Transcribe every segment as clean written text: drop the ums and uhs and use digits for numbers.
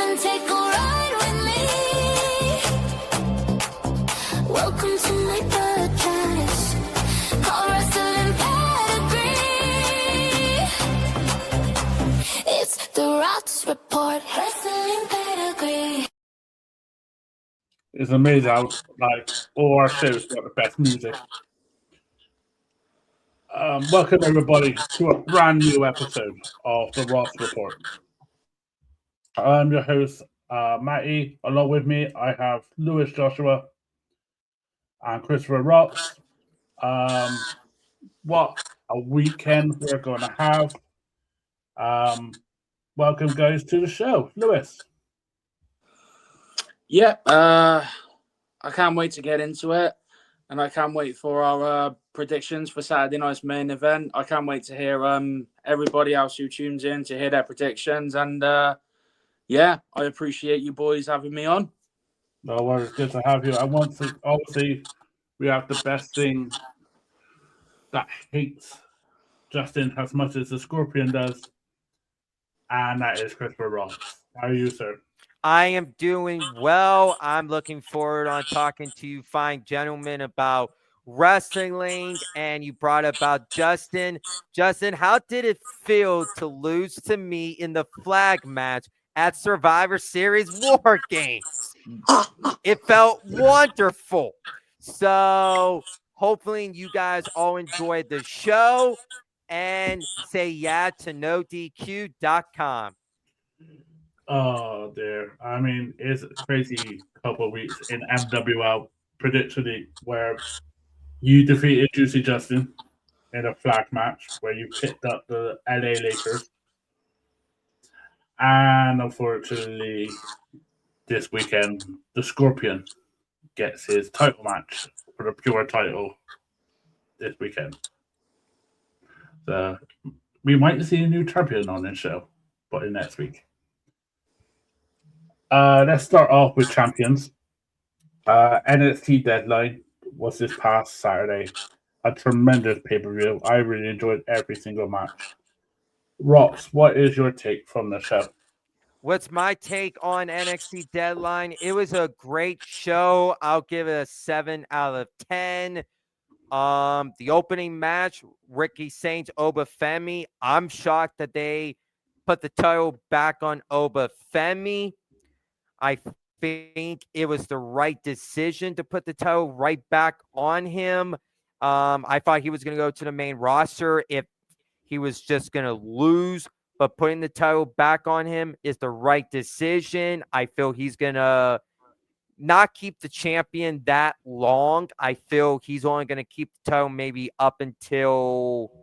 and take a ride with me. Welcome to my podcast. Call Wrestling Pedigree. It's the Rotz Report. Wrestling Pedigree. It's amazing how all our shows got the best music. Welcome everybody to a brand new episode of the Rotz Report. I'm your host, Matty. Along with me, I have Lewis Joshua and Christopher Rotz. What a weekend we're going to have. Welcome, guys, to the show. Lewis. Yeah, I can't wait to get into it. And I can't wait for our predictions for Saturday night's main event. I can't wait to hear everybody else who tunes in to hear their predictions. And yeah, I appreciate you boys having me on. No worries, good to have you. I want to, obviously, we have the best thing that hates Justin as much as the Scorpion does, and that is Christopher Ross. How are you, sir? I am doing well. I'm looking forward on talking to you fine gentlemen about wrestling, and you brought up about Justin. Justin, how did it feel to lose to me in the flag match at Survivor Series War Games? It felt wonderful. So hopefully you guys all enjoyed the show, and say yeah to NoDQ.com. Oh, dear. I mean, it's a crazy couple of weeks in MWL prediction where you defeated Juicy Justin in a flag match where you picked up the LA Lakers. And unfortunately, this weekend, the Scorpion gets his title match for the pure title this weekend. So we might see a new champion on this show, but in next week. Let's start off with champions. NXT Deadline was this past Saturday. A tremendous pay-per-view. I really enjoyed every single match. Rox, what is your take from the show? What's my take on NXT Deadline? It was a great show. I'll give it a 7 out of 10. The opening match, Ricky Saints, Obafemi. I'm shocked that they put the title back on Obafemi. I think it was the right decision to put the title right back on him. I thought he was going to go to the main roster if he was just going to lose, but putting the title back on him is the right decision. I feel he's going to not keep the champion that long. I feel he's only going to keep the title maybe up until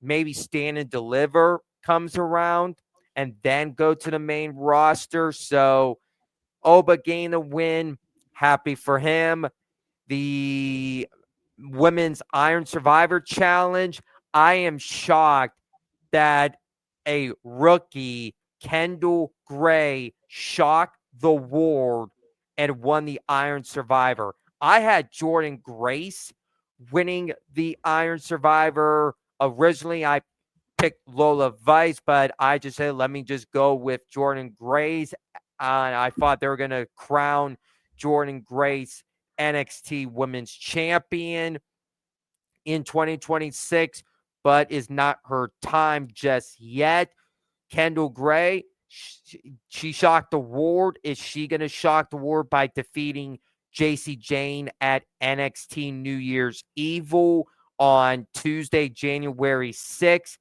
maybe Stand and Deliver comes around and then go to the main roster. So Oba gained the win. Happy for him. The Women's Iron Survivor Challenge. I am shocked that a rookie, Kendall Gray, shocked the world and won the Iron Survivor. I had Jordan Grace winning the Iron Survivor. Originally, I picked Lola Vice, but I just said, let me just go with Jordan Grace. I thought they were going to crown Jordan Grace NXT Women's Champion in 2026, but is not her time just yet. Kendall Gray, she shocked the world. Is she going to shock the world by defeating JC Jane at NXT New Year's Evil on Tuesday, January 6th?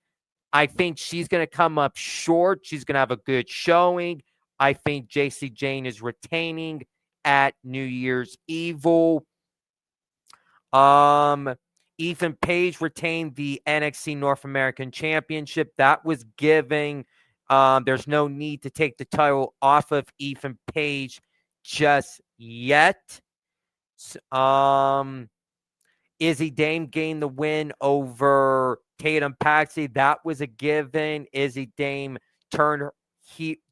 I think she's going to come up short. She's going to have a good showing. I think JC Jane is retaining at New Year's Evil. Ethan Page retained the NXT North American Championship. That was giving. There's no need to take the title off of Ethan Page just yet. Izzy Dame gained the win over Tatum Paxley. That was a given. Izzy Dame turned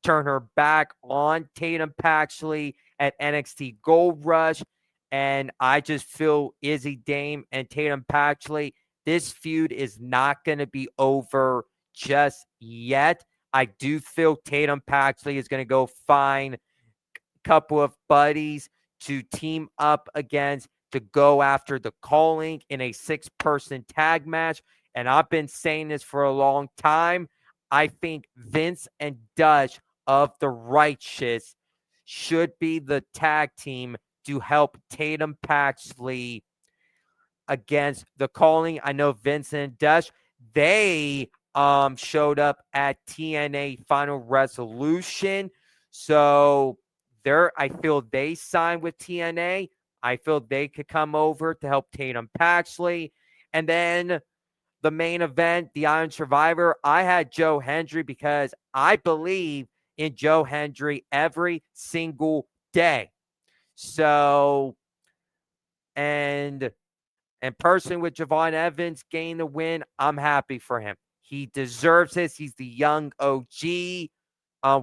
her back on Tatum Paxley at NXT Gold Rush. And I just feel Izzy Dame and Tatum Paxley, this feud is not going to be over just yet. I do feel Tatum Paxley is going to go find a couple of buddies to team up against to go after the calling in a 6-person tag match. And I've been saying this for a long time. I think Vince and Dutch of the Righteous should be the tag team to help Tatum Paxley against the calling. I know Vince and Dutch, they showed up at TNA Final Resolution. So I feel they signed with TNA. I feel they could come over to help Tatum Paxley. And then the main event, the Iron Survivor, I had Joe Hendry because I believe in Joe Hendry every single day. So, and personally with Javon Evans gaining the win, I'm happy for him. He deserves this. He's the young OG.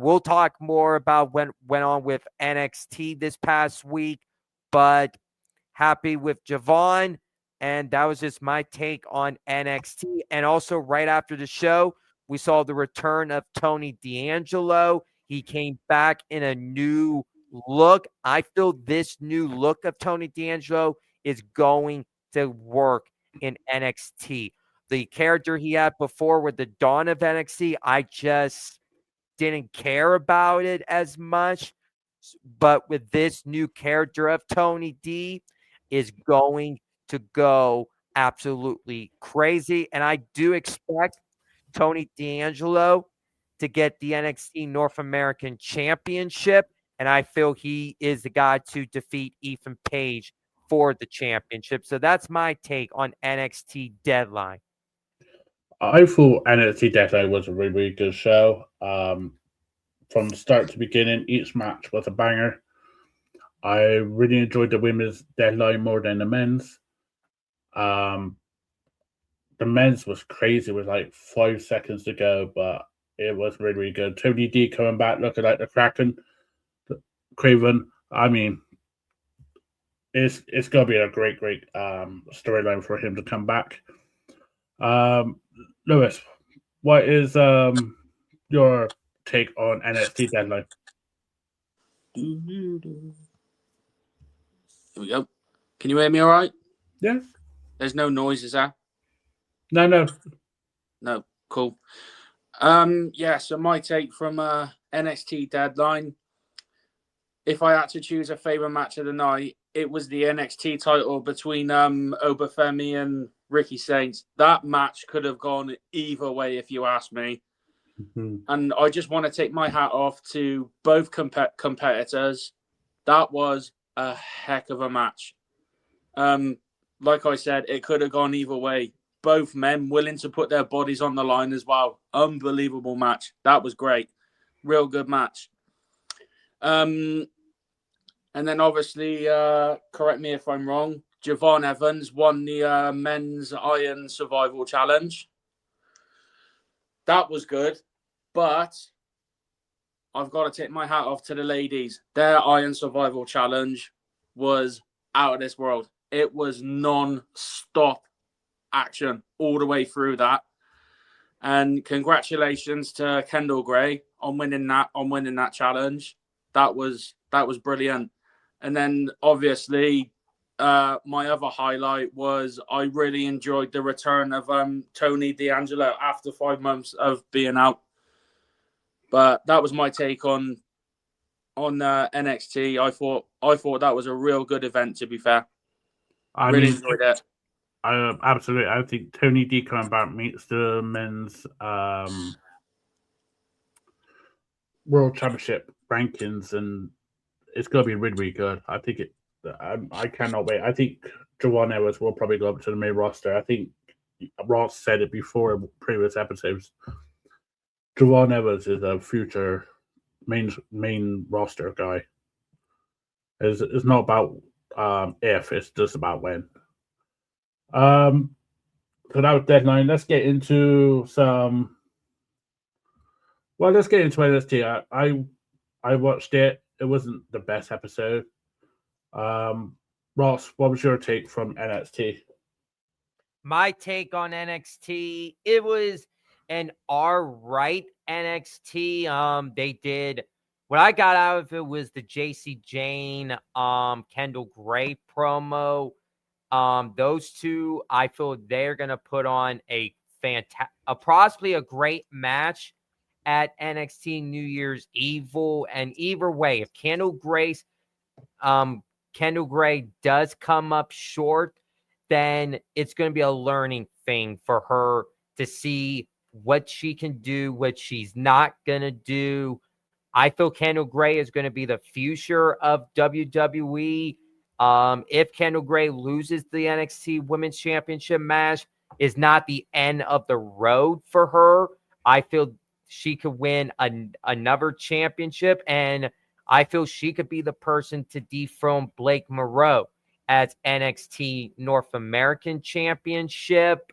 We'll talk more about what went on with NXT this past week, but happy with Javon. And that was just my take on NXT. And also right after the show, we saw the return of Tony D'Angelo. He came back in a new look. I feel this new look of Tony D'Angelo is going to work in NXT. The character he had before with the dawn of NXT, I just didn't care about it as much. But with this new character of Tony D is going to go absolutely crazy. And I do expect Tony D'Angelo to get the NXT North American Championship. And I feel he is the guy to defeat Ethan Page for the championship. So that's my take on NXT Deadline. I thought NXT Deadline was a really, really good show. From start to beginning, each match was a banger. I really enjoyed the women's deadline more than the men's. The men's was crazy with like 5 seconds to go, but it was really, really good. Tony D coming back looking like the Kraken, Craven. I mean, it's gonna be a great storyline for him to come back. Lewis, what is your take on NXT Deadline? Here we go. Can you hear me all right? Yeah. There's no noise, is there? No. No. Cool. Yeah, so my take from NXT Deadline, if I had to choose a favorite match of the night, it was the NXT title between Obafemi and Ricky Saints. That match could have gone either way, if you ask me. Mm-hmm. And I just want to take my hat off to both competitors. That was a heck of a match. Like I said, it could have gone either way. Both men willing to put their bodies on the line as well. Unbelievable match. That was great. Real good match. And then obviously, correct me if I'm wrong, Javon Evans won the men's Iron Survival Challenge. That was good. But I've got to take my hat off to the ladies. Their Iron Survival Challenge was out of this world. It was non-stop action all the way through that. And congratulations to Kendall Gray on winning that challenge. That was brilliant. And then obviously my other highlight was I really enjoyed the return of Tony D'Angelo after 5 months of being out. But that was my take on NXT. I thought that was a real good event, to be fair. I really enjoyed it. Absolutely. I think Tony D coming back meets the men's World Championship rankings, and it's going to be really, really good. I think I cannot wait. I think Javon Evans will probably go up to the main roster. I think Ross said it before in previous episodes. Javon Evans is a future main roster guy. It's not about if, it's just about when. So that was Deadline. Let's get into some. Well, let's get into NXT. I watched it. It wasn't the best episode. Ross, what was your take from NXT? My take on NXT, it was an R-right NXT. They did what I got out of it was the JC Jane, Kendall Gray promo. Those two, I feel they're gonna put on a possibly a great match at NXT New Year's Evil. And either way, if Kendall Gray does come up short, then it's going to be a learning thing for her to see what she can do, what she's not going to do. I feel Kendall Gray is going to be the future of WWE. If Kendall Gray loses the NXT Women's Championship match, is not the end of the road for her. I feel she could win another championship, and I feel she could be the person to dethrone Blake Moreau as NXT North American Championship.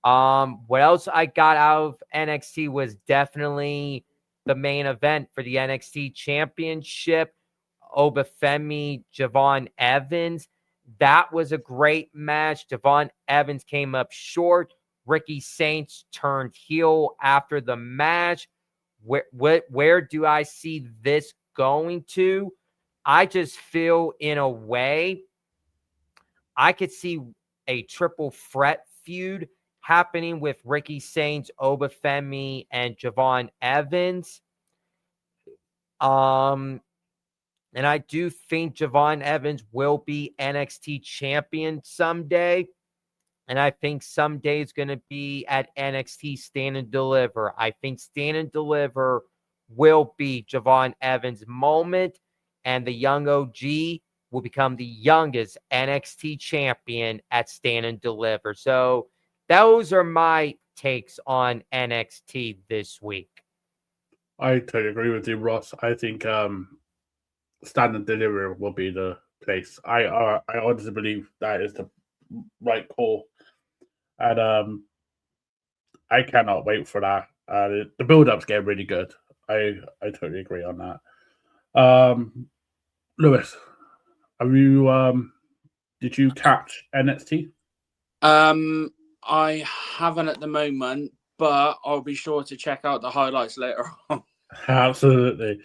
What else I got out of NXT was definitely the main event for the NXT Championship. Obafemi, Javon Evans. That was a great match. Javon Evans came up short. Ricky Saints turned heel after the match. Where do I see this going to? I just feel in a way I could see a triple threat feud happening with Ricky Saints, Obafemi, and Javon Evans. And I do think Javon Evans will be NXT champion someday. And I think someday it's going to be at NXT Stand and Deliver. I think Stand and Deliver will be Javon Evans' moment. And the young OG will become the youngest NXT champion at Stand and Deliver. So those are my takes on NXT this week. I totally agree with you, Ross. I think Stand and Deliver will be the place. I honestly believe that is the right call, and I cannot wait for that. The build-ups get really good. I totally agree on that. Lewis, have you did you catch NXT? I haven't at the moment, but I'll be sure to check out the highlights later on. Absolutely.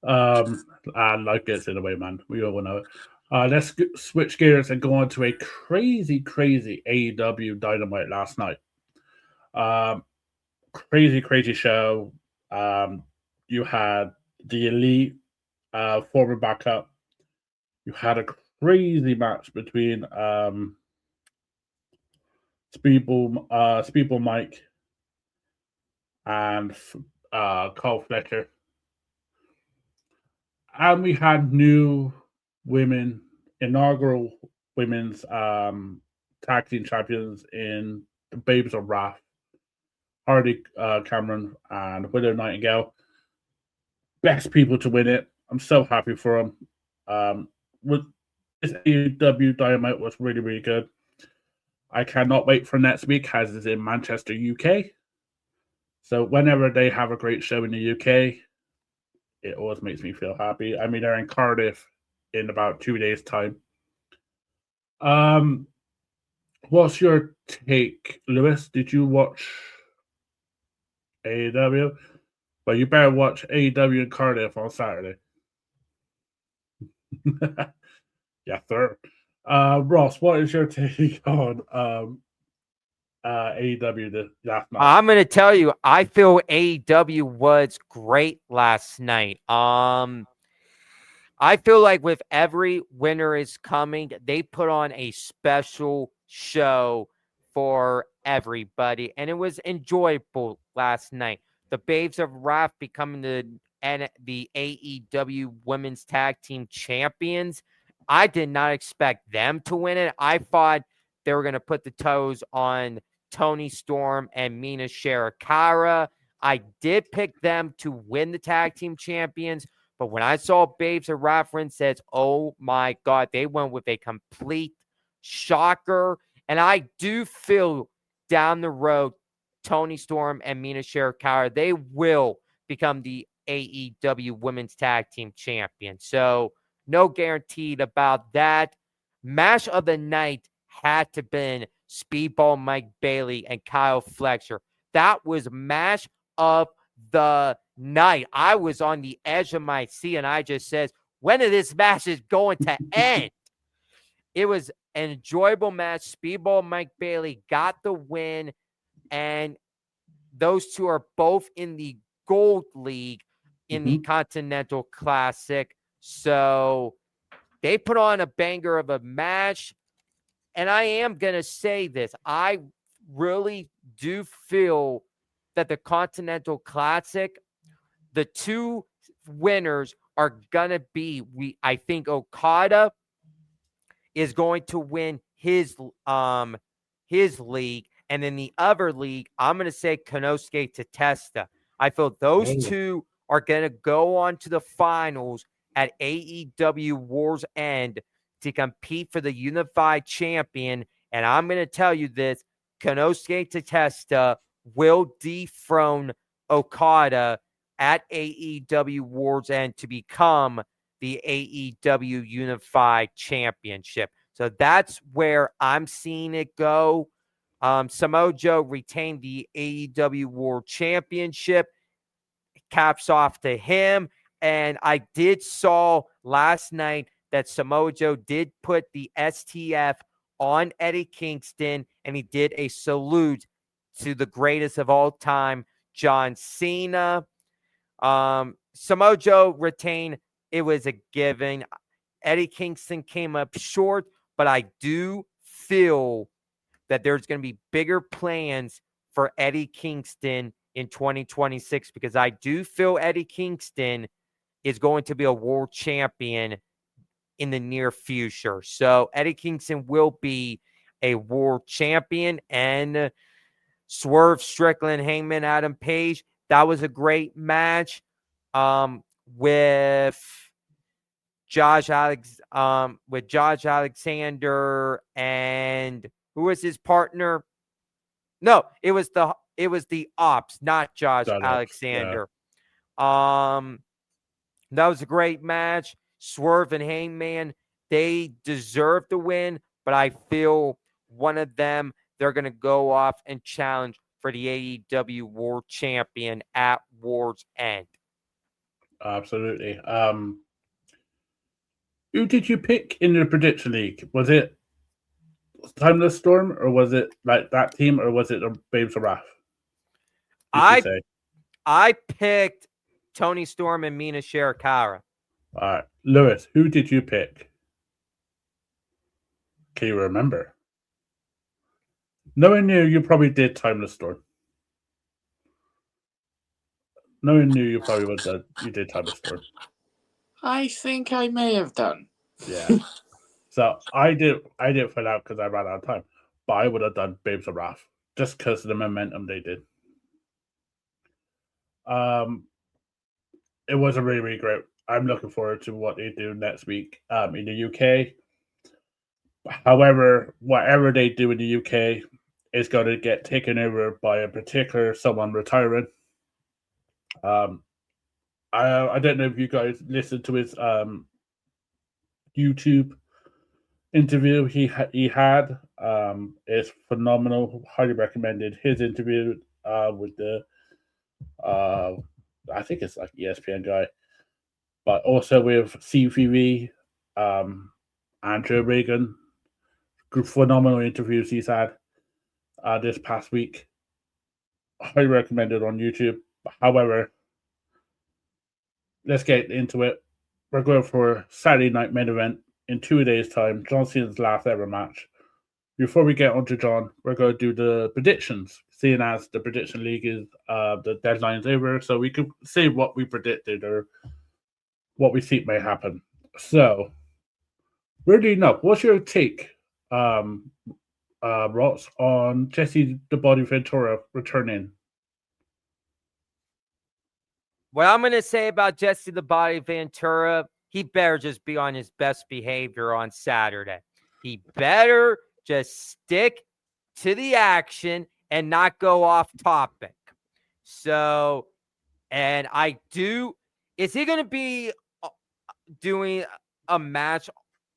And life gets in the way, man. We all know it. Let's switch gears and go on to a crazy AEW Dynamite last night. Crazy show. You had the Elite former backup. You had a crazy match between Speedball Mike and Carl Fletcher. And we had new inaugural women's tag team champions in the Babes of Wrath, Hardy Cameron and Willow Nightingale. Best people to win it. I'm so happy for them. With this AEW Dynamite was really good. I cannot wait for next week, as it's in Manchester, UK. So whenever they have a great show in the UK, it always makes me feel happy. I mean, they're in Cardiff in about 2 days' time. What's your take, Lewis? Did you watch AEW? Well, you better watch AEW in Cardiff on Saturday. Yeah, sir. Ross, what is your take on AEW last night? I'm going to tell you, I feel AEW was great last night. I feel like with every winner is coming, they put on a special show for everybody, and it was enjoyable last night. The Babes of Wrath becoming the AEW Women's Tag Team Champions. I did not expect them to win it. I thought they were going to put the toes on Toni Storm and Mina Shirakawa. I did pick them to win the Tag Team Champions, but when I saw Babes of Wrath says, oh my God, they went with a complete shocker. And I do feel down the road, Toni Storm and Mina Shirakawa, they will become the AEW Women's Tag Team Champions. So no guaranteed about that. Match of the night had to been Speedball Mike Bailey and Kyle Fletcher. that was match of the night. I was on the edge of my seat, and I just says, when is this match is going to end? It was an enjoyable match. Speedball Mike Bailey got the win, and those two are both in the Gold League in the Continental Classic. So they put on a banger of a match. And I am going to say this. I really do feel that the Continental Classic, the two winners are going to be, I think Okada is going to win his league. And in the other league, I'm going to say Konosuke Tatesta. I feel those two are going to go on to the finals at AEW War's End to compete for the unified champion. And I'm going to tell you this, Konosuke Tatesta will dethrone Okada at AEW War's End to become the AEW Unified Championship. So that's where I'm seeing it go. Samoa Joe retained the AEW World Championship. Caps off to him. And I did saw last night that Samoa Joe did put the STF on Eddie Kingston, and he did a salute to the greatest of all time, John Cena. Samoa Joe retained. It was a given. Eddie Kingston came up short, but I do feel that there's going to be bigger plans for Eddie Kingston in 2026 because I do feel Eddie Kingston is going to be a world champion in the near future. So Eddie Kingston will be a world champion. And Swerve Strickland, Hangman Adam Page, that was a great match with Josh Alexander and who was his partner? No, it was the Ops, not Josh Alexander. Yeah. That was a great match. Swerve and Hangman, they deserve the win, but I feel one of them, they're going to go off and challenge for the AEW World Champion at War's End. Absolutely. Who did you pick in the prediction league? Was it Timeless Storm, or was it like that team, or was it the Babes of Wrath? I picked Tony Storm and Mina Shirakawa. All right. Lewis, who did you pick? Can you remember? Knowing you probably did Timeless Storm. Knowing you probably would have you did Timeless Storm. I think I may have done. Yeah. So I did fill out because I ran out of time. But I would have done Babes of Wrath just because of the momentum they did. It was a really, really great. I'm looking forward to what they do next week in the UK. However, whatever they do in the UK is going to get taken over by a particular someone retiring. I don't know if you guys listened to his YouTube interview he had. It's phenomenal. Highly recommended his interview with the I think it's like ESPN guy, but also with CVV, Andrew Reagan. Phenomenal interviews he's had this past week. Highly recommended on YouTube. However, let's get into it. We're going for Saturday night main event in 2 days' time. John Cena's last ever match. Before we get on to John, we're going to do the predictions, seeing as the prediction league is the deadline's over, so we could say what we predicted or what we think may happen. So, where do you know? What's your take, Rotz, on Jesse the Body Ventura returning? What I'm going to say about Jesse the Body Ventura, he better just be on his best behavior on Saturday. He better just stick to the action and not go off topic. So, and is he going to be doing a match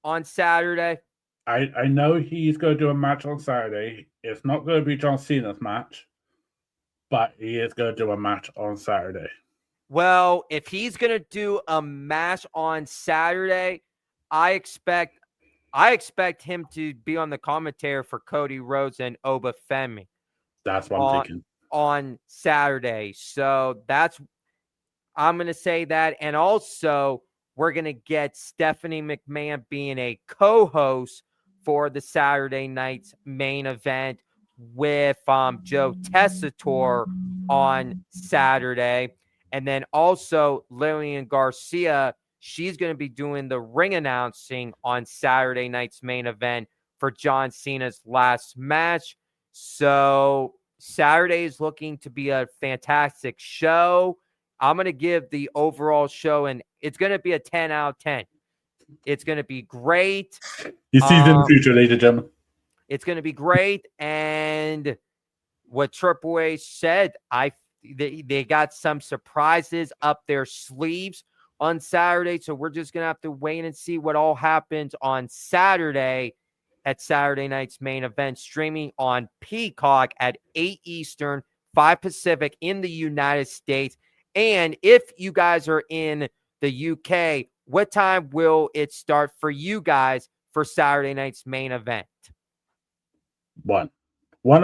on Saturday? I know he's going to do a match on Saturday. It's not going to be John Cena's match. but he is going to do a match on Saturday. Well, if he's going to do a match on Saturday, I expect him to be on the commentary for Cody Rhodes and Obafemi. That's what I'm thinking. On Saturday. So I'm going to say that. And also, we're going to get Stephanie McMahon being a co-host for the Saturday night's main event with Joe Tessitore on Saturday. And then also Lillian Garcia, she's going to be doing the ring announcing on Saturday night's main event for John Cena's last match. So Saturday is looking to be a fantastic show. I'm going to give the overall show, and it's going to be a 10 out of 10. It's going to be great. You see in the future, ladies and gentlemen. It's going to be great. And what Triple H said, they got some surprises up their sleeves on Saturday. So we're just going to have to wait and see what all happens on Saturday at Saturday night's main event, streaming on Peacock at 8 Eastern, 5 Pacific in the United States. And if you guys are in the UK, what time will it start for you guys for Saturday night's main event? 1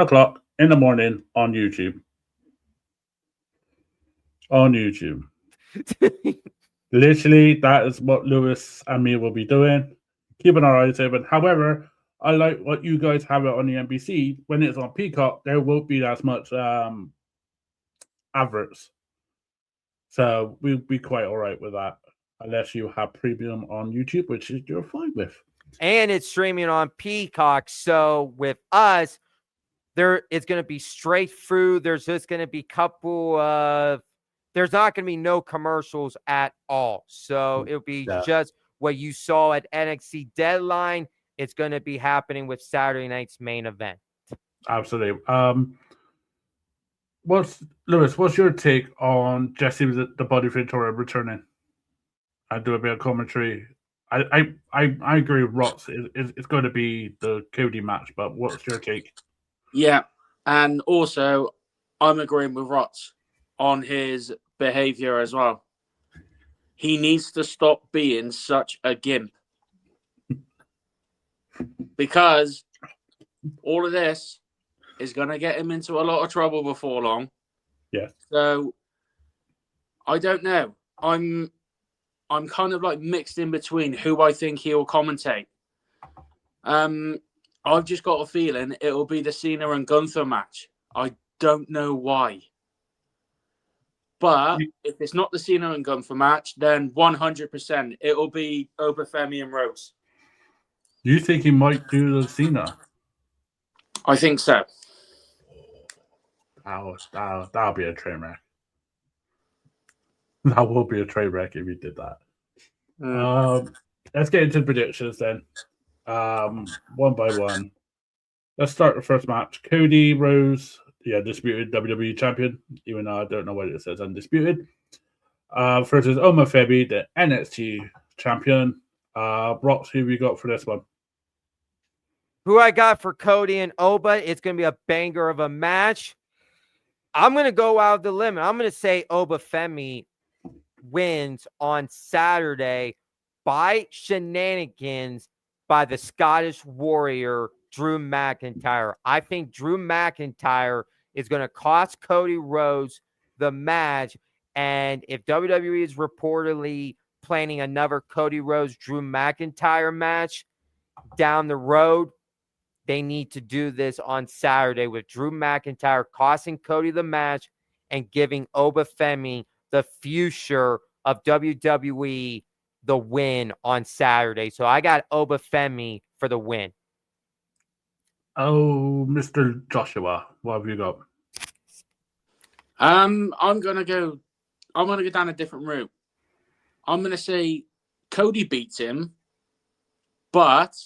o'clock in the morning on YouTube. Literally, that is what Lewis and me will be doing. Keeping our eyes open. However, I like what you guys have it on the NBC. When it's on Peacock, there won't be as much adverts. So we'll be quite all right with that. Unless you have premium on YouTube, which you're fine with. And it's streaming on Peacock. So with us, it's going to be straight through. There's just going to be there's not going to be no commercials at all. So it'll be just what you saw at NXT Deadline. It's going to be happening with Saturday night's main event. Absolutely. What's your take on Jesse the Body Ventura returning? I do a bit of commentary. I agree with Rotz. It's going to be the Cody match, but what's your take? Yeah, and also I'm agreeing with Rotz on his behavior as well. He needs to stop being such a gimp. Because all of this is going to get him into a lot of trouble before long. Yeah. So I don't know. I'm kind of like mixed in between who I think he'll commentate. I've just got a feeling it'll be the Cena and Gunther match. I don't know why. But if it's not the Cena and Gunther match, then 100% it'll be Obafemi and Rhodes. You think he might do the Cena? I think so. That'll be a train wreck. That will be a train wreck if you did that. Let's get into the predictions then. One by one. Let's start the first match. Cody Rhodes, the undisputed WWE champion, even though I don't know what it says undisputed. Versus Obafemi, the NXT champion. Rotz, who we got for this one? Who I got for Cody and Oba, it's going to be a banger of a match. I'm going to go out of the limit. I'm going to say Obafemi wins on Saturday by shenanigans by the Scottish Warrior, Drew McIntyre. I think Drew McIntyre is going to cost Cody Rhodes the match. And if WWE is reportedly planning another Cody Rhodes, Drew McIntyre match down the road, they need to do this on Saturday with Drew McIntyre costing Cody the match and giving Obafemi, the future of WWE, the win on Saturday. So I got Obafemi for the win. Oh, Mr. Joshua, what have you got? I'm gonna go down a different route. I'm gonna say Cody beats him, but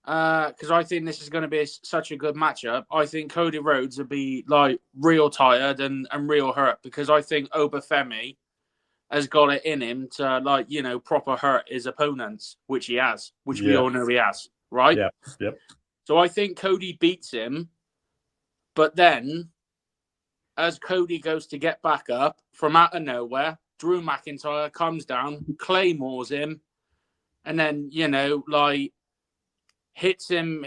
because I think this is going to be such a good matchup, I think Cody Rhodes will be like real tired and real hurt, because I think Obafemi has got it in him to proper hurt his opponents, which he has, which we all know he has, right? Yeah. Yep. So I think Cody beats him, but then as Cody goes to get back up from out of nowhere, Drew McIntyre comes down, claymores him, and then, like hits him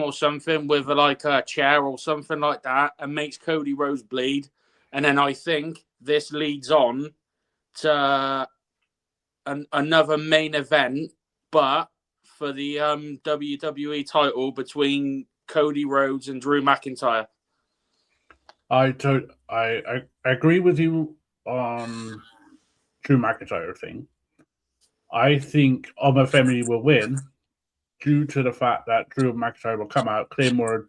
or something with like a chair or something like that, and makes Cody Rhodes bleed. And then I think this leads on to another main event, but for the WWE title between Cody Rhodes and Drew McIntyre. I agree with you on Drew McIntyre thing. I think Alma Family will win due to the fact that Drew McIntyre will come out, claymore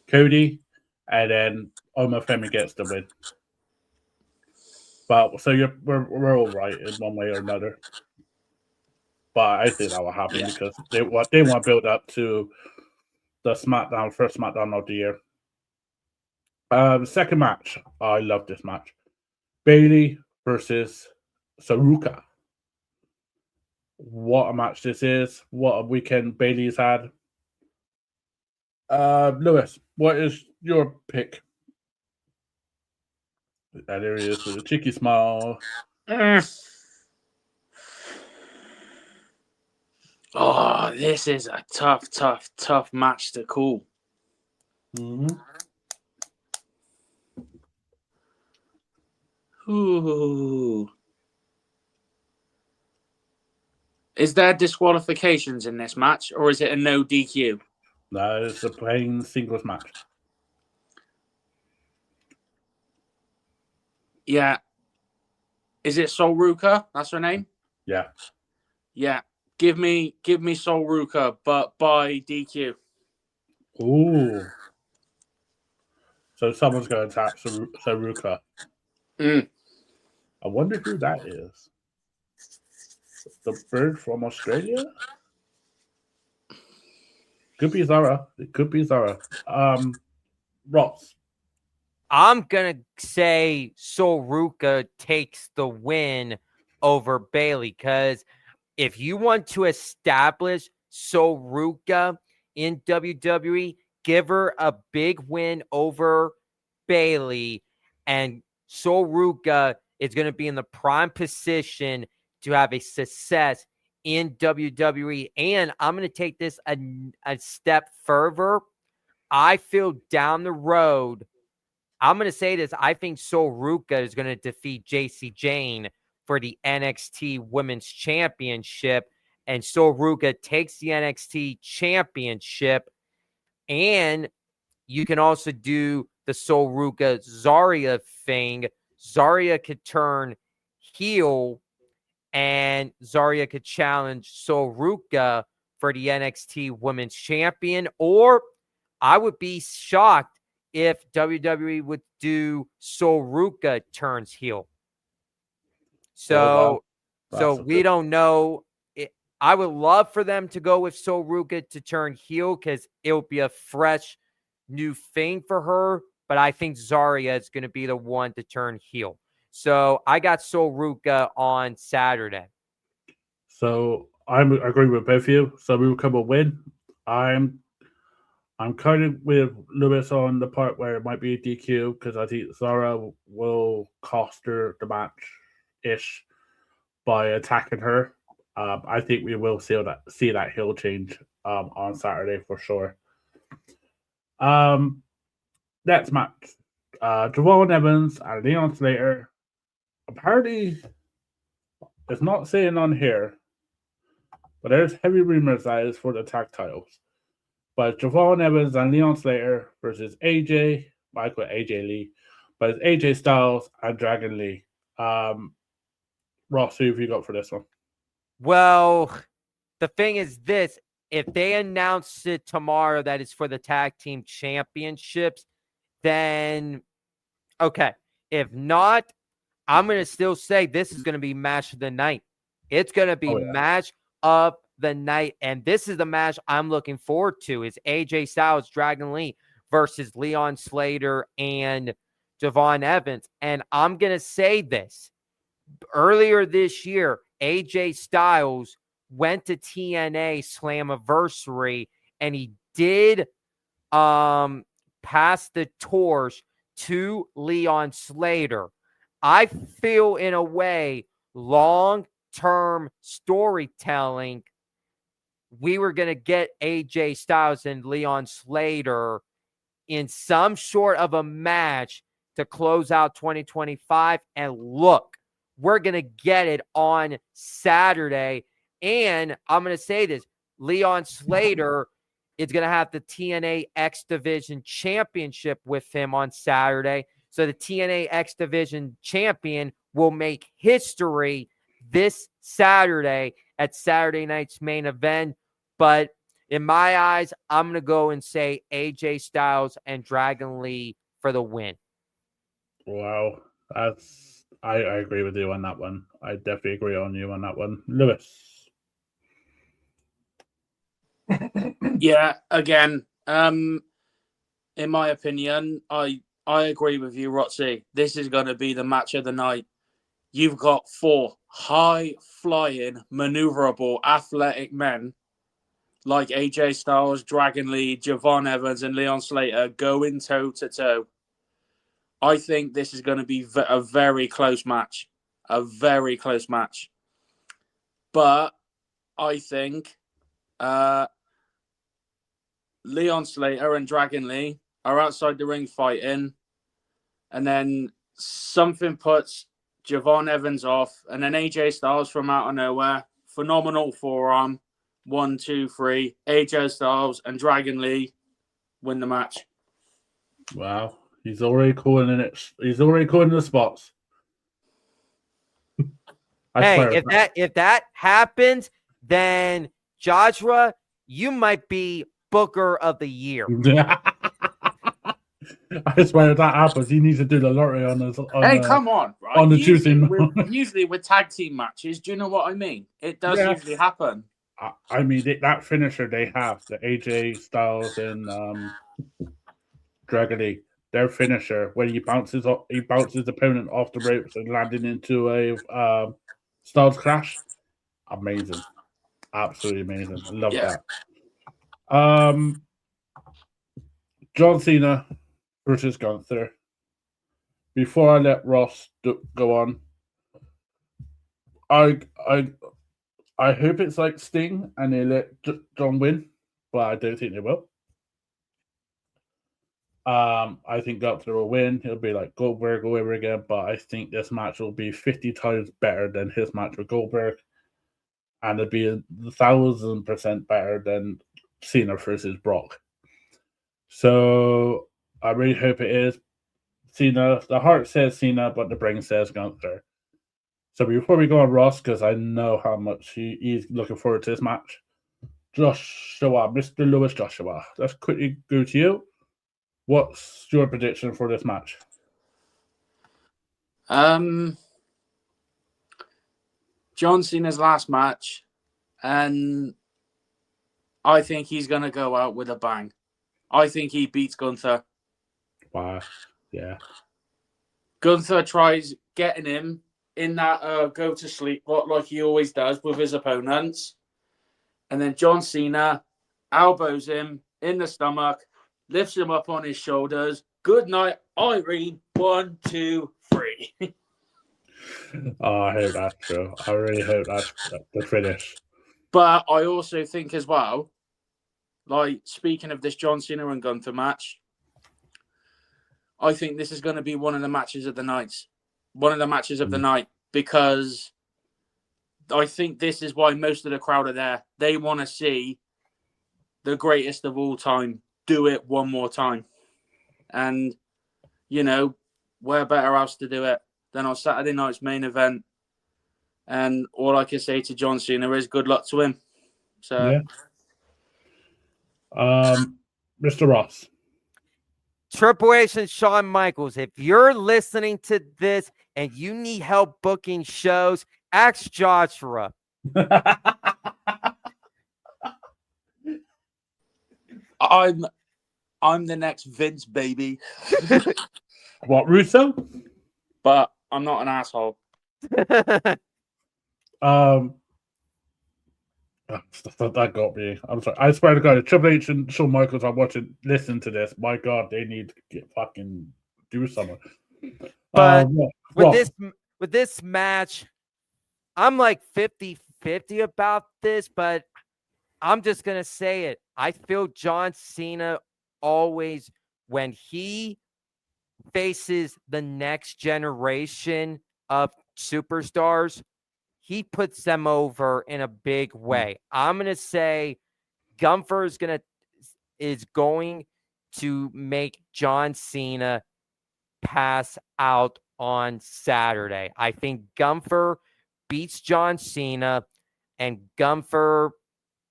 Cody, and then Alma Family gets the win. But so we're all right in one way or another. But I think that will happen because they want to build up to the first SmackDown of the year. Second match, I love this match. Bayley versus Saruka. What a match this is. What a weekend Bayley's had. Lewis, what is your pick? And there he is with a cheeky smile. Oh, this is a tough match to call. Mm-hmm. Ooh. Is there disqualifications in this match, or is it a no DQ? No, it's a plain singles match. Yeah. Is it Sol Ruka? That's her name? Yeah. Yeah. Give me Sol Ruka, but by DQ. Ooh. So someone's going to attack Saruka. I wonder who that is. The bird from Australia? Could be Zara. It could be Zara. Rotz. I'm going to say Saruka takes the win over Bayley, because if you want to establish Saruka in WWE, give her a big win over Bayley, and Saruka is going to be in the prime position to have a success in WWE. And I'm going to take this a step further. I feel down the road, I'm going to say this, I think Saruka is going to defeat JC Jane for the NXT Women's Championship, and Saruka takes the NXT Championship. And you can also do the Saruka Zarya thing. Zarya could turn heel, and Zarya could challenge Saruka for the NXT Women's Champion. Or I would be shocked if WWE would do Saruka turns heel. So we don't know. I would love for them to go with Saruka to turn heel, because it will be a fresh new thing for her. But I think Zarya is going to be the one to turn heel. So I got Saruka on Saturday. So I agree with both of you. Saruka will win. I'm kind of with Lewis on the part where it might be a DQ, because I think Zara will cost her the match-ish by attacking her. I think we will see that heel change on Saturday for sure. Next match. Javon Evans and Leon Slater. Apparently, it's not saying on here, but there's heavy rumors that it's for the tag titles. But Javon Evans and Leon Slater versus AJ, Michael AJ Lee, but it's AJ Styles and Dragon Lee. Ross, who have you got for this one? Well, the thing is this. If they announce it tomorrow that it's for the tag team championships, then okay. If not, I'm going to still say this is going to be match of the night. It's going to be match of the night. And this is the match I'm looking forward to, is AJ Styles, Dragon Lee versus Leon Slater and Javon Evans. And I'm going to say this. Earlier this year, AJ Styles went to TNA Slammiversary, and he did pass the torch to Leon Slater. I feel in a way, long-term storytelling, we were going to get AJ Styles and Leon Slater in some sort of a match to close out 2025. And look, we're going to get it on Saturday. And I'm going to say this, Leon Slater is going to have the TNA X Division Championship with him on Saturday. So the TNA X Division champion will make history this Saturday at Saturday night's main event. But in my eyes, I'm going to go and say AJ Styles and Dragon Lee for the win. Wow. I agree with you on that one. I definitely agree on you on that one. Lewis. Yeah, again, in my opinion, I agree with you, Rotzy. This is going to be the match of the night. You've got 4 high-flying, maneuverable, athletic men like AJ Styles, Dragon Lee, Javon Evans, and Leon Slater going toe-to-toe. I think this is going to be a very close match. A very close match. But I think Leon Slater and Dragon Lee are outside the ring fighting, and then something puts Javon Evans off, and then AJ Styles from out of nowhere, phenomenal forearm, 1, 2, 3, AJ Styles and Dragon Lee win the match. Wow. He's already calling in it. He's already calling the spots. Hey, if that happens, then Joshua, you might be Booker of the Year. I swear if that happens, he needs to do the lottery on us. Come on, right? On the Tuesday. Usually with tag team matches, do you know what I mean? It does usually happen. I mean, that finisher they have, the AJ Styles and Dragon Lee, their finisher, when he bounces the opponent off the ropes and landing into a Styles Clash. Amazing. Absolutely amazing. I love that. John Cena versus Gunther. Before I let Ross go on, I hope it's like Sting and they let John win, but I don't think they will. I think Gunther will win. He'll be like Goldberg over again, but I think this match will be 50 times better than his match with Goldberg, and it'll be 1,000% better than Cena versus Brock. So I really hope it is Cena. The heart says Cena, but the brain says Gunther. So before we go on Ross, because I know how much he's looking forward to this match, Joshua, Mr. Lewis Joshua, let's quickly go to you. What's your prediction for this match? John Cena's last match, and I think he's going to go out with a bang. I think he beats Gunther. Wow. Yeah. Gunther tries getting him in that go to sleep spot like he always does with his opponents. And then John Cena elbows him in the stomach, lifts him up on his shoulders. Good night, Irene. 1, 2, 3. Oh, I hope that's true. I really hope that's the finish. But I also think as well, like speaking of this John Cena and Gunther match, I think this is going to be one of the matches of the night. One of the matches of the night, because I think this is why most of the crowd are there. They want to see the greatest of all time do it one more time. And, you know, where better else to do it than on Saturday night's main event. And all I can say to John Cena is good luck to him. So, yeah. Mr. Ross. Triple H and Shawn Michaels, if you're listening to this and you need help booking shows, ask Joshua. I'm the next Vince, baby. What, Russo? But I'm not an asshole. That got me. I'm sorry. I swear to God, if Triple H and Shawn Michaels are listening to this, my God, they need to get fucking do something. But Ross, with this match, I'm like 50-50 about this, but I'm just going to say it. I feel John Cena always, when he faces the next generation of superstars, he puts them over in a big way. I'm going to say Gunther is going to make John Cena pass out on Saturday. I think Gunther beats John Cena, and Gunther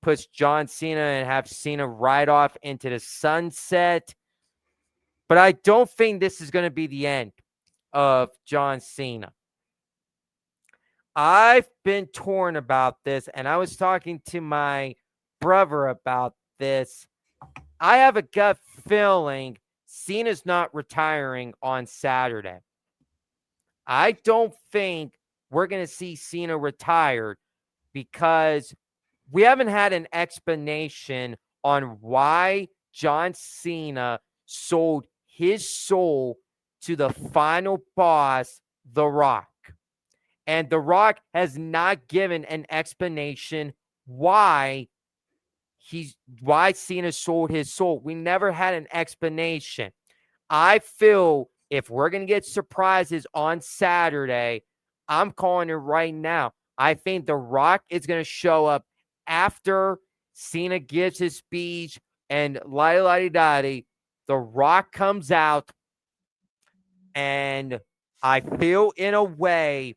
puts John Cena and have Cena ride off into the sunset. But I don't think this is going to be the end of John Cena. I've been torn about this, and I was talking to my brother about this. I have a gut feeling Cena's not retiring on Saturday. I don't think we're going to see Cena retired because we haven't had an explanation on why John Cena sold his soul to the final boss, The Rock. And The Rock has not given an explanation why Cena sold his soul. We never had an explanation. I feel if we're going to get surprises on Saturday, I'm calling it right now. I think The Rock is going to show up after Cena gives his speech and la-di-la-di-da-di. The Rock comes out, and I feel in a way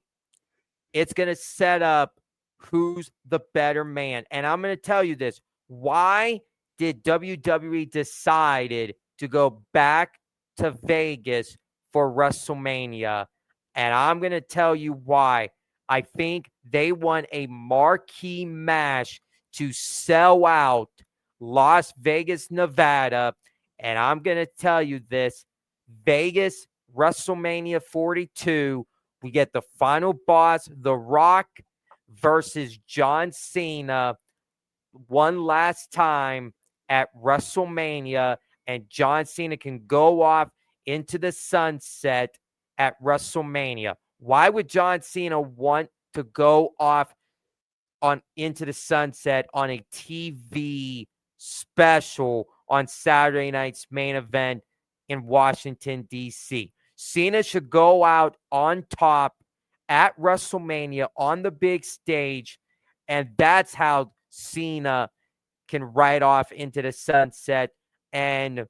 it's going to set up who's the better man. And I'm going to tell you this. Why did WWE decided to go back to Vegas for WrestleMania? And I'm going to tell you why. I think they want a marquee match to sell out Las Vegas, Nevada. And I'm going to tell you this. Vegas, WrestleMania 42, we get the final boss, The Rock versus John Cena one last time at WrestleMania, and John Cena can go off into the sunset at WrestleMania. Why would John Cena want to go off into the sunset on a TV special on Saturday night's main event in Washington, D.C.? Cena should go out on top at WrestleMania on the big stage, and that's how Cena can ride off into the sunset and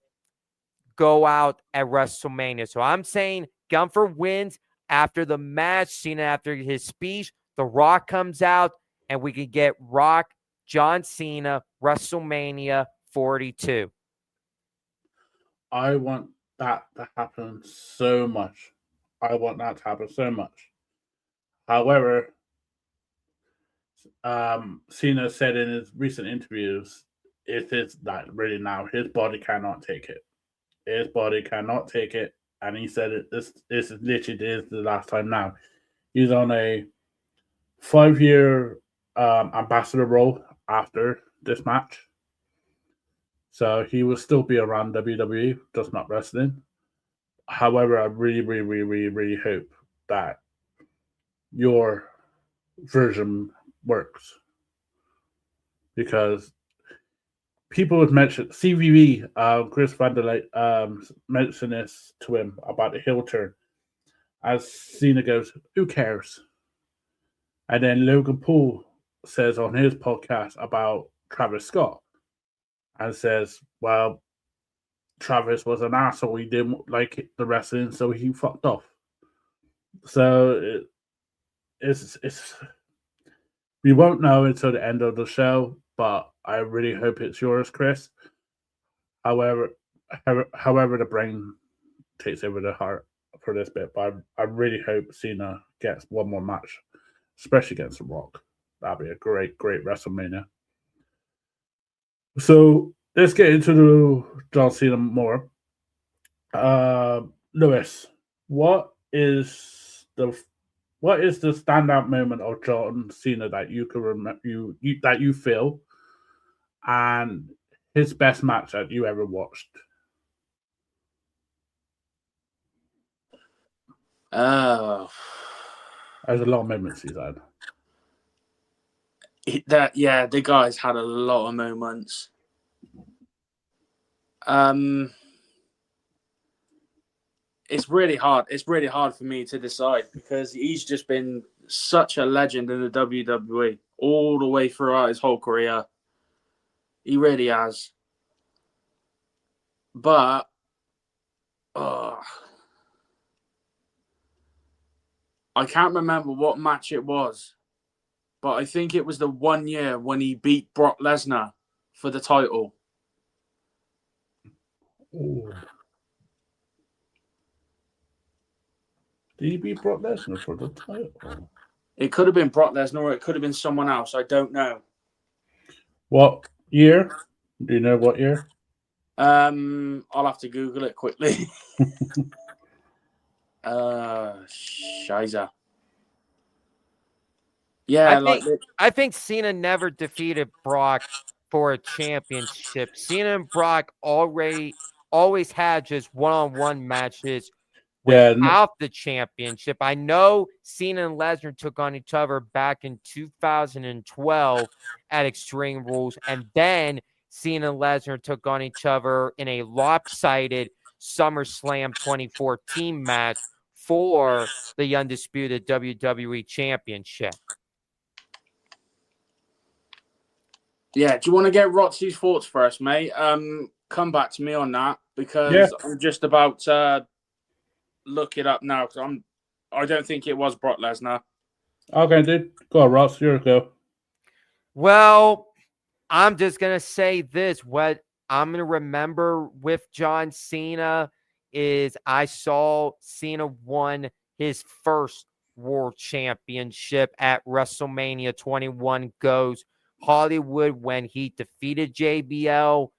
go out at WrestleMania. So I'm saying Gunther wins after the match. Cena after his speech. The Rock comes out, and we can get Rock, John Cena, WrestleMania 42. I want that to happen so much. I want that to happen so much. However, Cena said in his recent interviews, it is that really now his body cannot take it. His body cannot take it, and he said this is literally the last time now. He's on a 5-year ambassador role after this match. So he will still be around WWE, just not wrestling. However, I really hope that your version works. Because people have mentioned CVV, Chris Vanderlei mentioned this to him about the heel turn. As Cena goes, who cares? And then Logan Paul says on his podcast about Travis Scott and says, well, Travis was an asshole. He didn't like the wrestling, so he fucked off. So it's we won't know until the end of the show, but I really hope it's yours, Chris. However, the brain takes over the heart for this bit, but I really hope Cena gets one more match, especially against The Rock. That'd be a great WrestleMania. So let's get into the John Cena more. Lewis, what is the standout moment of John Cena that you can remember, that you feel, and his best match that you ever watched? Oh, There's a lot of moments he's had. the guy's had a lot of moments. It's really hard. It's really hard for me to decide because he's just been such a legend in the WWE all the way throughout his whole career. He really has. But I can't remember what match it was, but I think it was the 1 year when he beat Brock Lesnar for the title. Ooh. Did he beat Brock Lesnar for the title? It could have been Brock Lesnar or it could have been someone else. I don't know. What year? Do you know what year? I'll have to Google it quickly. Shiza. Yeah, I think Cena never defeated Brock for a championship. Cena and Brock always had just one-on-one matches without the championship. I know Cena and Lesnar took on each other back in 2012 at Extreme Rules, and then Cena and Lesnar took on each other in a lopsided SummerSlam 2014 match for the undisputed WWE Championship. Yeah, do you want to get Rotz's thoughts first, mate? Come back to me on that because I'm just about to look it up now because I don't think it was Brock Lesnar. Okay, dude. Go on, Ross. Your go. Well, I'm just going to say this. What I'm going to remember with John Cena is I saw Cena won his first world championship at WrestleMania 21 Goes Hollywood when he defeated JBL,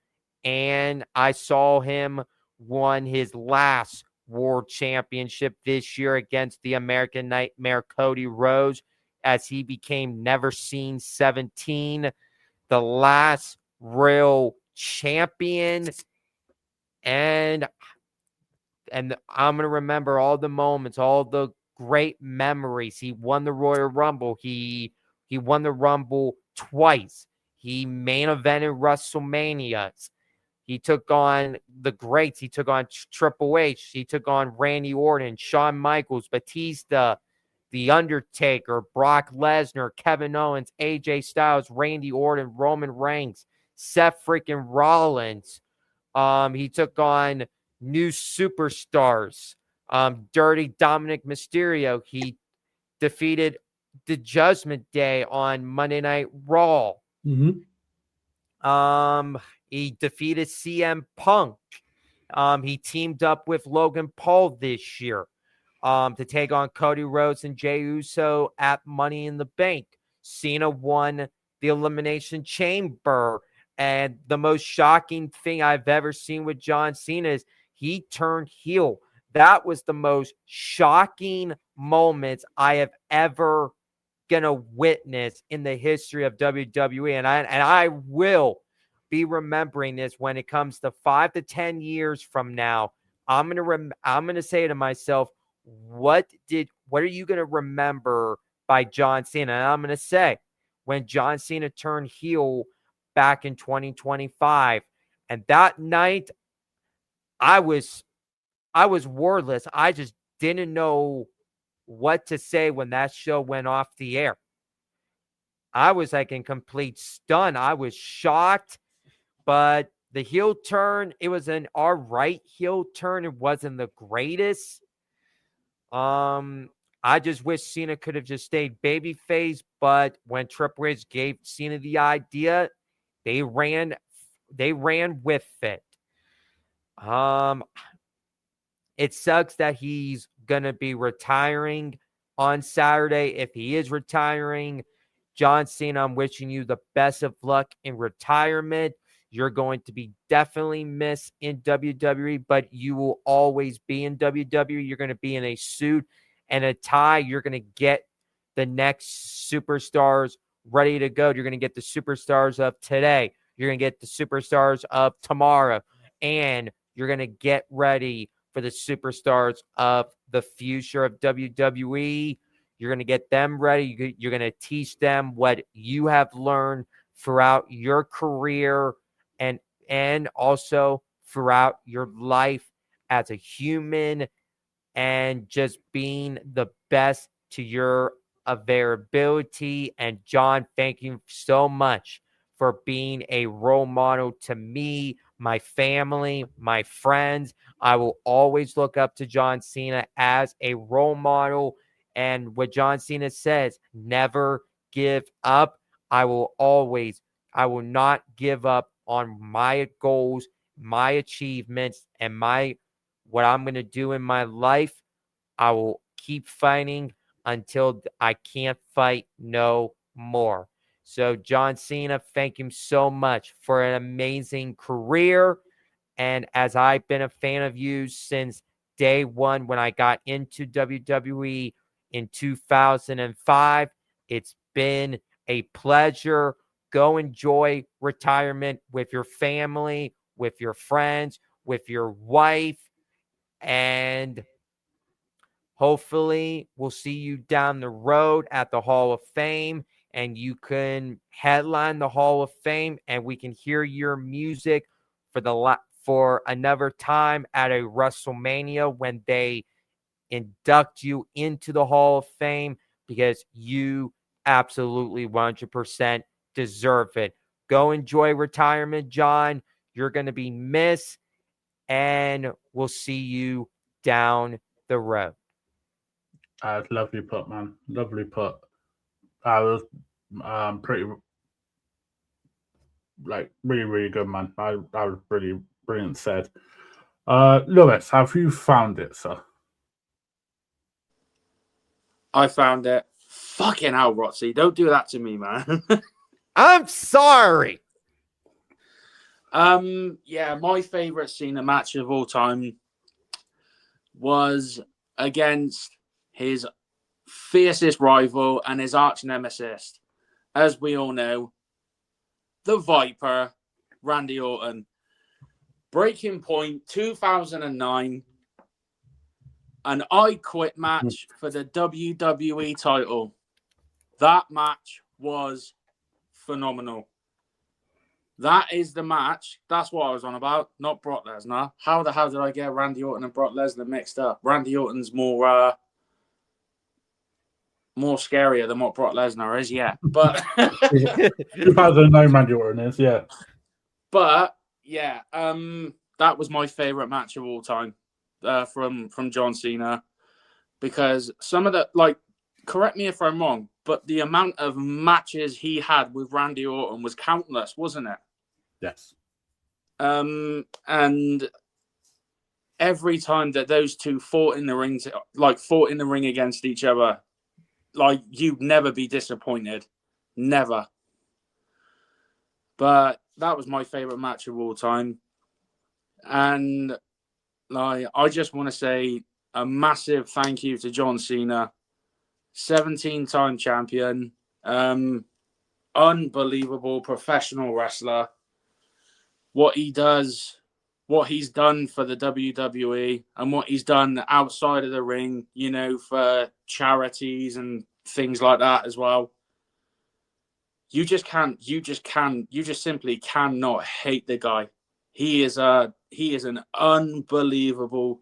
and I saw him won his last world championship this year against the American Nightmare Cody Rhodes as he became Never Seen 17, the last real champion. And I'm going to remember all the moments, all the great memories. He won the Royal Rumble. He won the Rumble twice. He main evented WrestleManias. He took on the greats. He took on Triple H. He took on Randy Orton, Shawn Michaels, Batista, The Undertaker, Brock Lesnar, Kevin Owens, AJ Styles, Randy Orton, Roman Reigns, Seth freaking Rollins. He took on new superstars. Dirty Dominic Mysterio. He defeated the Judgment Day on Monday Night Raw. Mm-hmm. He defeated CM Punk. He teamed up with Logan Paul this year to take on Cody Rhodes and Jey Uso at Money in the Bank. Cena won the Elimination Chamber. And the most shocking thing I've ever seen with John Cena is he turned heel. That was the most shocking moments I have ever gonna witness in the history of WWE. And I will be remembering this when it comes to 5 to 10 years from now. I'm gonna say to myself, what are you gonna remember by John Cena? And I'm gonna say, when John Cena turned heel back in 2025, and that night I was wordless. I just didn't know what to say when that show went off the air. I was like in complete stun. I was shocked, but the heel turn, it was an all right heel turn. It wasn't the greatest. I just wish Cena could have just stayed babyface, but when Triple H gave Cena the idea, they ran with it. It sucks that he's going to be retiring on Saturday. If he is retiring, John Cena, I'm wishing you the best of luck in retirement. You're going to be definitely missed in WWE, but you will always be in WWE. You're going to be in a suit and a tie. You're going to get the next superstars ready to go. You're going to get the superstars of today. You're going to get the superstars of tomorrow. And you're going to get ready for the superstars of the future of WWE. You're going to get them ready. You're going to teach them what you have learned throughout your career and also throughout your life as a human, and just being the best to your availability. And John, thank you so much for being a role model to me, my family, my friends. I will always look up to John Cena as a role model. And what John Cena says, never give up. I will not give up on my goals, my achievements, and what I'm going to do in my life. I will keep fighting until I can't fight no more. So, John Cena, thank you so much for an amazing career. And as I've been a fan of you since day one when I got into WWE in 2005, it's been a pleasure. Go enjoy retirement with your family, with your friends, with your wife, and hopefully we'll see you down the road at the Hall of Fame, and you can headline the Hall of Fame, and we can hear your music for another time at a WrestleMania when they induct you into the Hall of Fame, because you absolutely 100% deserve it. Go enjoy retirement, John. You're going to be missed, and we'll see you down the road. Lovely put, man. Lovely put. I was pretty really, really good, man. That was really brilliant said. Lewis, have you found it, sir? I found it. Fucking hell, Rotzy. Don't do that to me, man. I'm sorry. Yeah, my favorite Cena match of all time was against his fiercest rival and his arch nemesis, as we all know, the Viper, Randy Orton. Breaking Point 2009, an I Quit match for the WWE title. That match was phenomenal. That is the match. That's what I was on about, not Brock Lesnar. How the hell did I get Randy Orton and Brock Lesnar mixed up? Randy Orton's more scarier than what Brock Lesnar is, yeah. But 2009 Randy Orton is, yeah. But yeah, that was my favorite match of all time from John Cena, because some of the correct me if I'm wrong, but the amount of matches he had with Randy Orton was countless, wasn't it? Yes. And every time that those two fought in the ring against each other, you'd never be disappointed. Never. But that was my favorite match of all time. And I just want to say a massive thank you to John Cena, 17-time champion, unbelievable professional wrestler. What he does, what he's done for the WWE, and what he's done outside of the ring, for charities and things like that as well. You just simply cannot hate the guy. He is an unbelievable,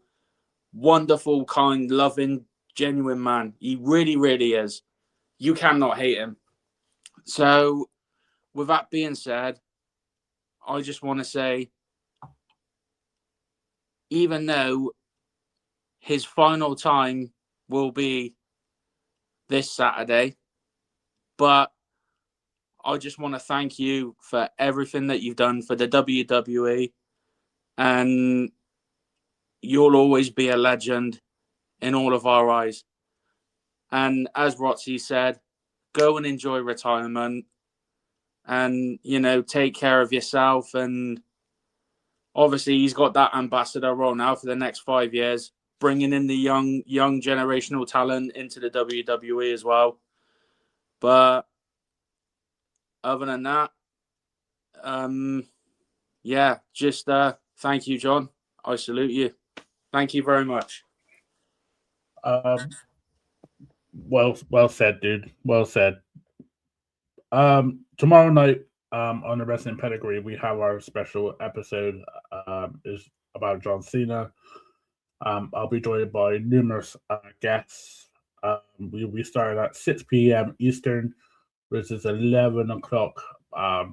wonderful, kind, loving, genuine man. He really, really is. You cannot hate him. So, with that being said, I just want to say, even though his final time will be this Saturday, but I just want to thank you for everything that you've done for the WWE, and you'll always be a legend in all of our eyes. And as Rotzy said, go and enjoy retirement, and take care of yourself. And obviously he's got that ambassador role now for the next 5 years, bringing in the young generational talent into the WWE as well. But other than that, just thank you, John. I salute you. Thank you very much. Well said, dude. Well said. Tomorrow night, on the Wrestling Pedigree, we have our special episode. Is about John Cena. I'll be joined by numerous guests. We started at 6 p.m. Eastern, which is 11 o'clock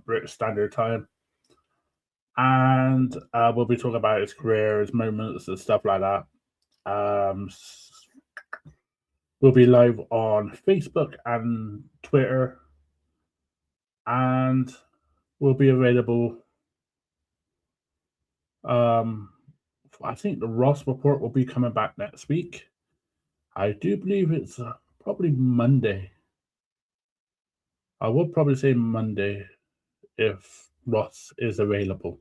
British Standard Time. And we'll be talking about his career, his moments, and stuff like that. We'll be live on Facebook and Twitter. And we'll be available. I think the Rotz Report will be coming back next week. I do believe it's probably Monday. I would probably say Monday if Ross is available,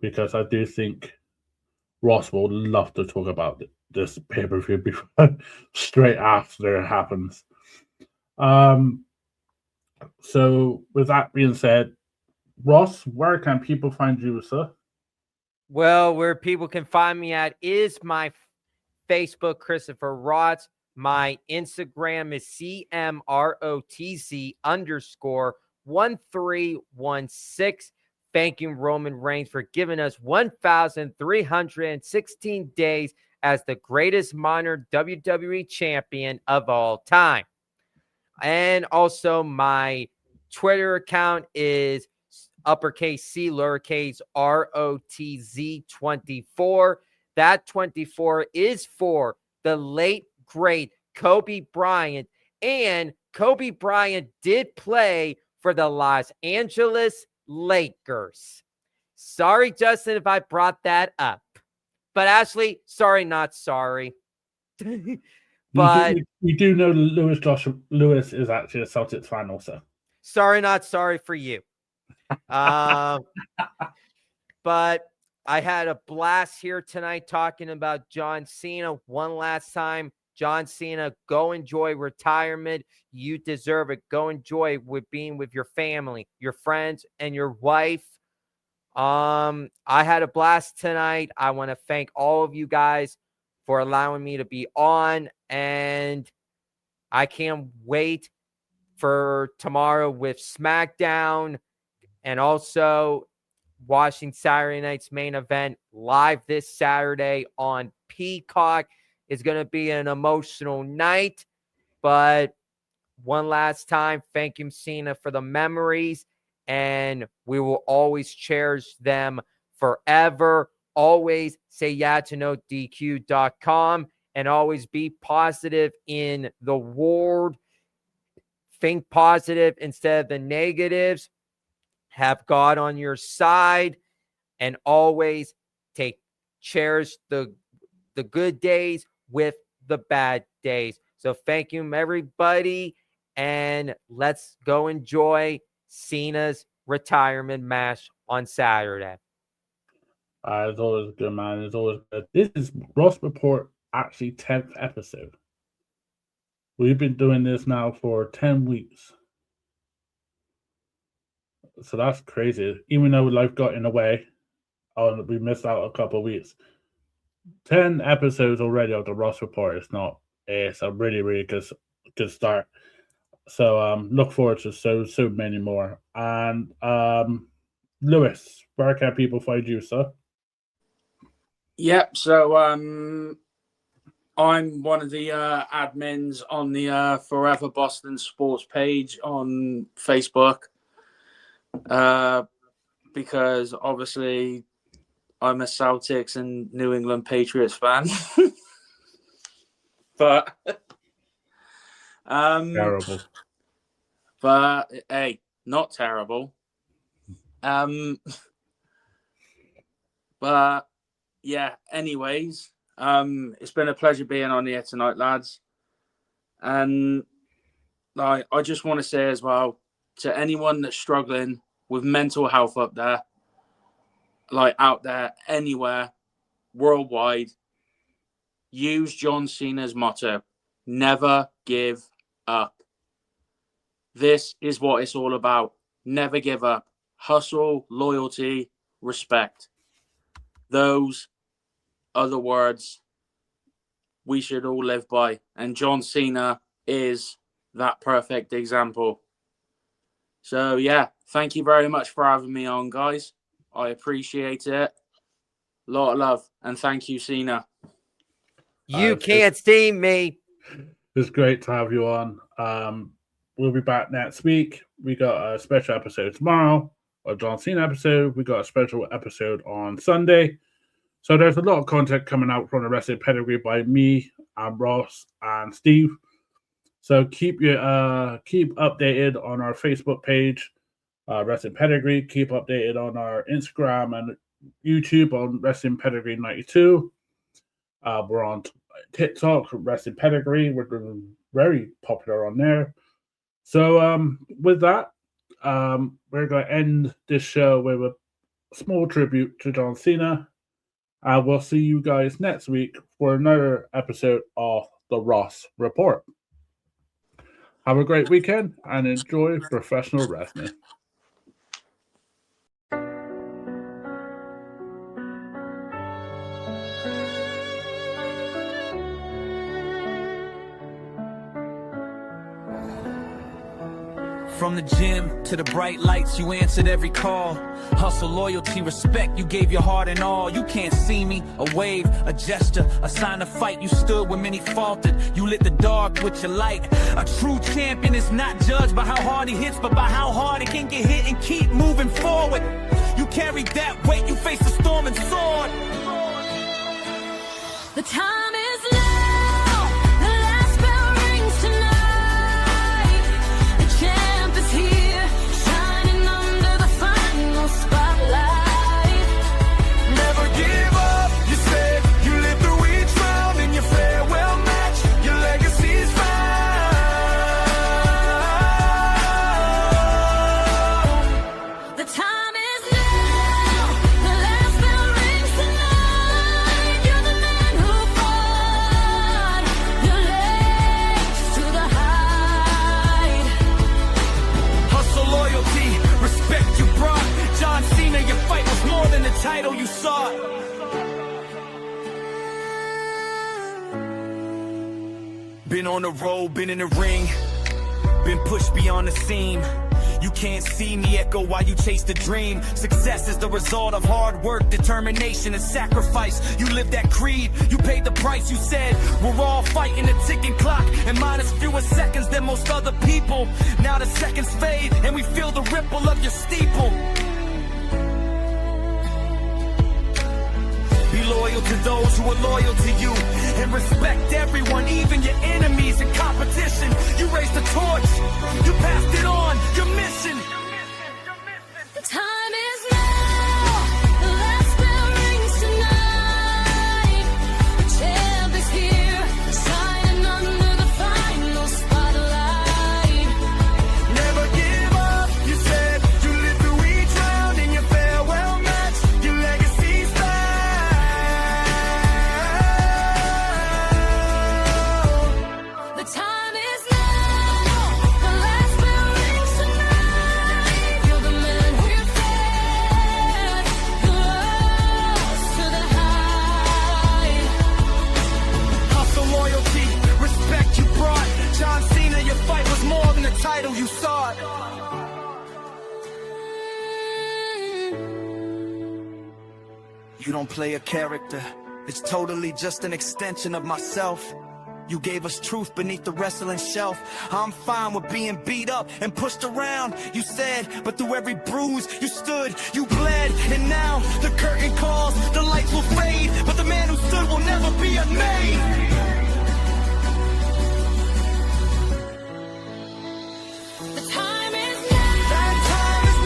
because I do think Ross will love to talk about this pay-per-view before, straight after it happens. So with that being said, Ross, where can people find you, sir? Well, where people can find me at is my Facebook, Christopher Rotz. My Instagram is CMROTZ_1316. Thanking Roman Reigns for giving us 1,316 days as the greatest modern WWE champion of all time. And also my Twitter account is uppercase C, lowercase ROTZ 24. That 24 is for the late, great Kobe Bryant. And Kobe Bryant did play for the Los Angeles Lakers. Sorry, Justin, if I brought that up. But Ashley, sorry, not sorry. But you do know Lewis is actually a Celtics fan also. Sorry, not sorry for you. But I had a blast here tonight talking about John Cena one last time. John Cena, go enjoy retirement. You deserve it. Go enjoy with being with your family, your friends, and your wife. I had a blast tonight. I want to thank all of you guys for allowing me to be on, and I can't wait for tomorrow with SmackDown, and also watching Saturday night's main event live this Saturday on Peacock. Is going to be an emotional night, but one last time, thank you, Cena, for the memories, and we will always cherish them forever. Always say yeah to NoDQ.com, and always be positive in the world. Think positive instead of the negatives. Have God on your side, and always cherish the good days with the bad days. So thank you, everybody, and let's go enjoy Cena's retirement match on Saturday. It's always good, man. It's always good. This is Rotz Report, actually 10th episode. We've been doing this now for 10 weeks. So that's crazy. Even though life got in the way, we missed out a couple of weeks. 10 episodes already of the Rotz Report. It's a really, really good start. So look forward to so many more. And Lewis, where can people find you, sir? Yep. So I'm one of the admins on the Forever Boston Sports page on Facebook, because obviously I'm a Celtics and New England Patriots fan. But Terrible. But hey, not terrible. But yeah, anyways, it's been a pleasure being on here tonight, lads. And I just want to say as well, to anyone that's struggling with mental health out there, anywhere, worldwide, use John Cena's motto: never give up. This is what it's all about. Never give up. Hustle, loyalty, respect. Those are the words we should all live by. And John Cena is that perfect example. So, yeah, thank you very much for having me on, guys. I appreciate it. A lot of love. And thank you, Cena. You can't see me. It's great to have you on. We'll be back next week. We got a special episode tomorrow, a John Cena episode. We got a special episode on Sunday. So there's a lot of content coming out from the Wrestling Pedigree by me and Ross and Steve. So keep updated on our Facebook page, Wrestling Pedigree. Keep updated on our Instagram and YouTube on Wrestling Pedigree 92. We're on TikTok, Wrestling Pedigree. We're very popular on there. So with that, we're going to end this show with a small tribute to John Cena. We'll see you guys next week for another episode of the Rotz Report. Have a great weekend and enjoy professional wrestling. From the gym to the bright lights, you answered every call. Hustle, loyalty, respect, you gave your heart and all. You can't see me, a wave, a gesture, a sign of fight. You stood when many faltered, you lit the dark with your light. A true champion is not judged by how hard he hits, but by how hard he can get hit and keep moving forward. You carried that weight, you faced the storm and soared. The time is now. The last bell rings tonight. The champ is here, shining under the final spotlight. Never give up, you said. You lived through each round in your farewell match. Your legacy's found. The time is now. The last bell rings tonight. You're the man who fought your legs to the hide. Hustle, loyalty, respect you brought. John Cena, your fight was more than the title you sought. Been on the road, been in the ring, been pushed beyond the seam. You can't see me echo while you chase the dream. Success is the result of hard work, determination, and sacrifice. You lived that creed, you paid the price. You said, we're all fighting a ticking clock, and mine is fewer seconds than most other people. Now the seconds fade, and we feel the ripple of your steeple. Be loyal to those who are loyal to you, and respect everyone, even your enemies and competition. You raised the torch, you passed it on, your mission. The time is now. The last bell rings tonight. The champ is here, shining under the final spotlight. Never give up, you said. You lived through each round in your farewell match. Your legacy's found. The time is now. The last bell rings tonight. You're the man who fed. You lost to the hide. Hustle, loyalty, respect you brought. John Cena, your fight was more than the title you sought. You don't play a character, it's totally just an extension of myself. You gave us truth beneath the wrestling shelf. I'm fine with being beat up and pushed around, you said, but through every bruise you stood, you bled. And now the curtain calls, the lights will fade, but the man who stood will never be unmade. The time is now. That time is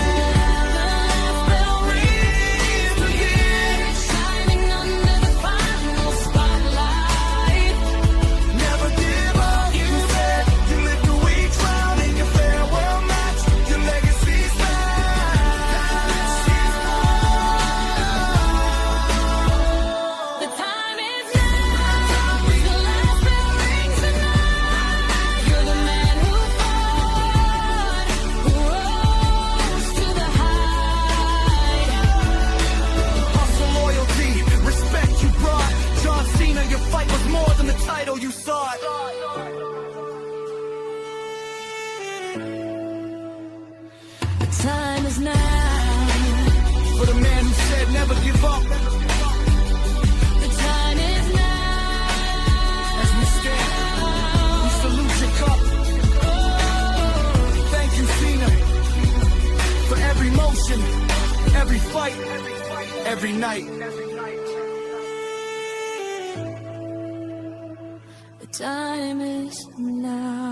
The last bell rings again, shining under the final spotlight. never give up. You said you lived through each round in your farewell match. Your legacy's found. The time is now. every fight, every night. The time is now.